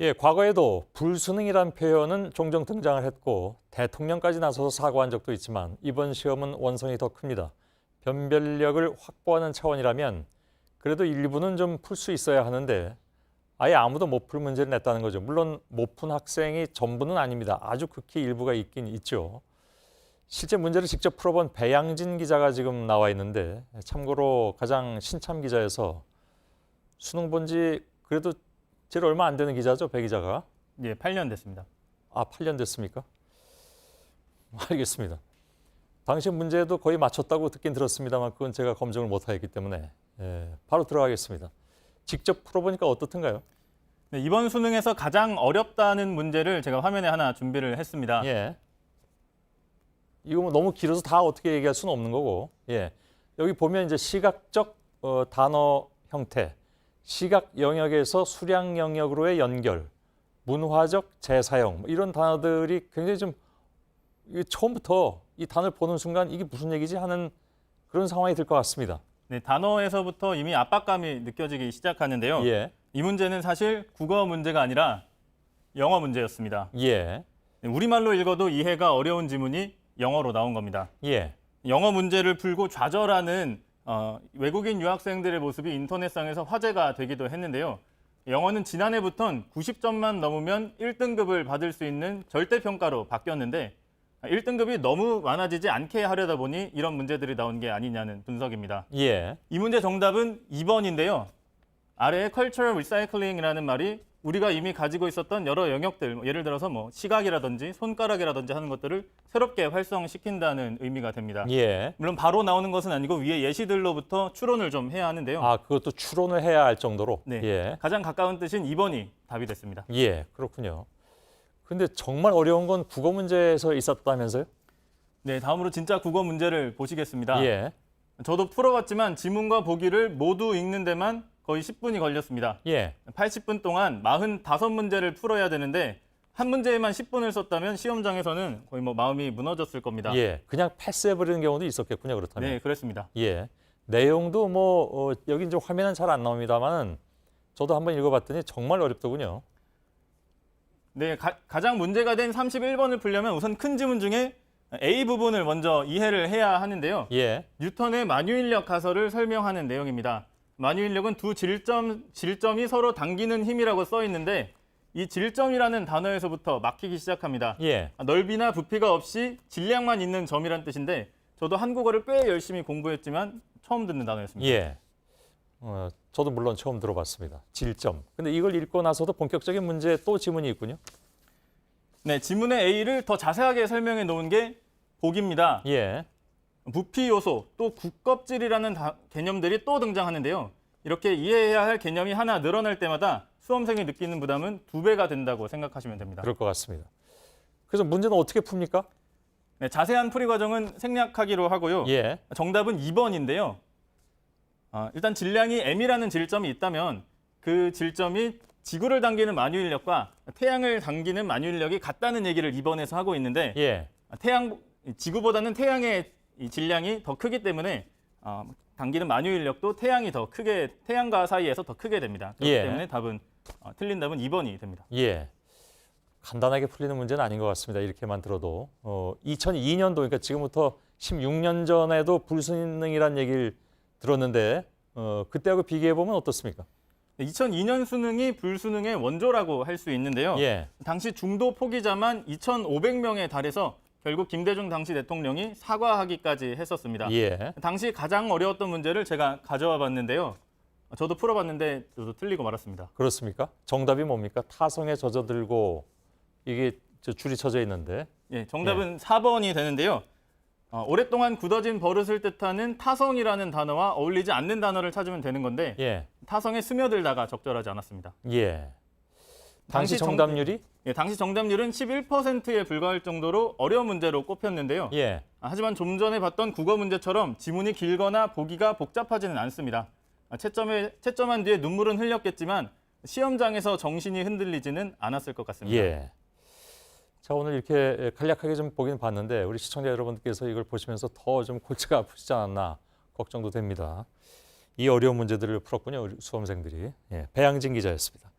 예, 과거에도 불수능이란 표현은 종종 등장을 했고 대통령까지 나서서 사과한 적도 있지만 이번 시험은 원성이 더 큽니다. 변별력을 확보하는 차원이라면 그래도 일부는 좀 풀 수 있어야 하는데 아예 아무도 못 풀 문제를 냈다는 거죠. 물론 못 푼 학생이 전부는 아닙니다. 아주 극히 일부가 있긴 있죠. 실제 문제를 직접 풀어본 배양진 기자가 지금 나와 있는데 참고로 가장 신참 기자여서 수능 본 지 그래도 제일 얼마 안 되는 기자죠, 배 기자가. 예, 8년 됐습니다. 아, 8년 됐습니까? 알겠습니다. 당시 문제도 거의 맞췄다고 듣긴 들었습니다만 그건 제가 검증을 못하였기 때문에 바로 들어가겠습니다. 직접 풀어보니까 어떻던가요? 네, 이번 수능에서 가장 어렵다는 문제를 제가 화면에 하나 준비를 했습니다. 예. 이거 뭐 너무 길어서 다 어떻게 얘기할 수는 없는 거고. 예. 여기 보면 이제 시각적 단어 형태, 시각 영역에서 수량 영역으로의 연결, 문화적 재사용 이런 단어들이 굉장히 좀 처음부터 이 단어를 보는 순간 이게 무슨 얘기지 하는 그런 상황이 될 것 같습니다. 네, 단어에서부터 이미 압박감이 느껴지기 시작하는데요. 예. 이 문제는 사실 국어 문제가 아니라 영어 문제였습니다. 예. 네, 우리말로 읽어도 이해가 어려운 지문이 영어로 나온 겁니다. 예. 영어 문제를 풀고 좌절하는 외국인 유학생들의 모습이 인터넷상에서 화제가 되기도 했는데요. 영어는 지난해부터는 90점만 넘으면 1등급을 받을 수 있는 절대평가로 바뀌었는데 1등급이 너무 많아지지 않게 하려다 보니 이런 문제들이 나온 게 아니냐는 분석입니다. 예. 이 문제 정답은 2번인데요. 아래에 cultural recycling이라는 말이 우리가 이미 가지고 있었던 여러 영역들, 예를 들어서 뭐 시각이라든지 손가락이라든지 하는 것들을 새롭게 활성시킨다는 의미가 됩니다. 예. 물론 바로 나오는 것은 아니고 위에 예시들로부터 추론을 좀 해야 하는데요. 아, 그것도 추론을 해야 할 정도로. 네, 예. 가장 가까운 뜻인 2번이 답이 됐습니다. 예, 그렇군요. 근데 정말 어려운 건 국어 문제에서 있었다면서요? 네, 다음으로 진짜 국어 문제를 보시겠습니다. 예. 저도 풀어봤지만 지문과 보기를 모두 읽는 데만 거의 10분이 걸렸습니다. 예. 80분 동안 45문제를 풀어야 되는데 한 문제에만 10분을 썼다면 시험장에서는 거의 뭐 마음이 무너졌을 겁니다. 예. 그냥 패스해버리는 경우도 있었겠군요, 그렇다면. 네, 그렇습니다. 예. 내용도 뭐 여기 이제 화면은 잘 안 나옵니다만은 저도 한번 읽어봤더니 정말 어렵더군요. 네, 가장 문제가 된 31번을 풀려면 우선 큰 지문 중에 A 부분을 먼저 이해를 해야 하는데요. 예. 뉴턴의 만유인력 가설을 설명하는 내용입니다. 만유인력은 두 질점이 서로 당기는 힘이라고 써 있는데 이 질점이라는 단어에서부터 막히기 시작합니다. 예. 넓이나 부피가 없이 질량만 있는 점이란 뜻인데 저도 한국어를 꽤 열심히 공부했지만 처음 듣는 단어였습니다. 예. 저도 물론 처음 들어봤습니다. 질점. 근데 이걸 읽고 나서도 본격적인 문제 또 지문이 있군요. 네, 지문의 A를 더 자세하게 설명해 놓은 게 보기입니다. 예. 부피 요소, 또 국껍질이라는 개념들이 또 등장하는데요. 이렇게 이해해야 할 개념이 하나 늘어날 때마다 수험생이 느끼는 부담은 2배가 된다고 생각하시면 됩니다. 그럴 것 같습니다. 그래서 문제는 어떻게 풉니까? 네, 자세한 풀이 과정은 생략하기로 하고요. 예. 정답은 2번인데요. 일단 질량이 m이라는 질점이 있다면 그 질점이 지구를 당기는 만유인력과 태양을 당기는 만유인력이 같다는 얘기를 2번에서 하고 있는데 예. 지구보다는 태양의 이 질량이 더 크기 때문에 당기는 만유인력도 태양과 사이에서 더 크게 됩니다. 그렇기 예. 때문에 틀린 답은 2번이 됩니다. 예. 간단하게 풀리는 문제는 아닌 것 같습니다. 이렇게만 들어도. 2002년도, 그러니까 지금부터 16년 전에도 불수능이라는 얘기를 들었는데 그때하고 비교해보면 어떻습니까? 2002년 수능이 불수능의 원조라고 할 수 있는데요. 예. 당시 중도 포기자만 2,500명에 달해서 결국 김대중 당시 대통령이 사과하기까지 했었습니다. 예. 당시 가장 어려웠던 문제를 제가 가져와 봤는데요. 저도 풀어봤는데 저도 틀리고 말았습니다. 그렇습니까? 정답이 뭡니까? 타성에 젖어들고 이게 줄이 쳐져 있는데. 예, 정답은 4번이 되는데요. 오랫동안 굳어진 버릇을 뜻하는 타성이라는 단어와 어울리지 않는 단어를 찾으면 되는 건데 예. 타성에 스며들다가 적절하지 않았습니다. 예. 당시 정답률이? 예, 당시 정답률은 11%에 불과할 정도로 어려운 문제로 꼽혔는데요. 예. 하지만 좀 전에 봤던 국어 문제처럼 지문이 길거나 보기가 복잡하지는 않습니다. 채점한 뒤에 눈물은 흘렸겠지만 시험장에서 정신이 흔들리지는 않았을 것 같습니다. 예. 자, 오늘 이렇게 간략하게 좀 보긴 봤는데 우리 시청자 여러분께서 이걸 보시면서 더 좀 골치가 아프시지 않았나 걱정도 됩니다. 이 어려운 문제들을 풀었군요, 우리 수험생들이. 예, 배양진 기자였습니다.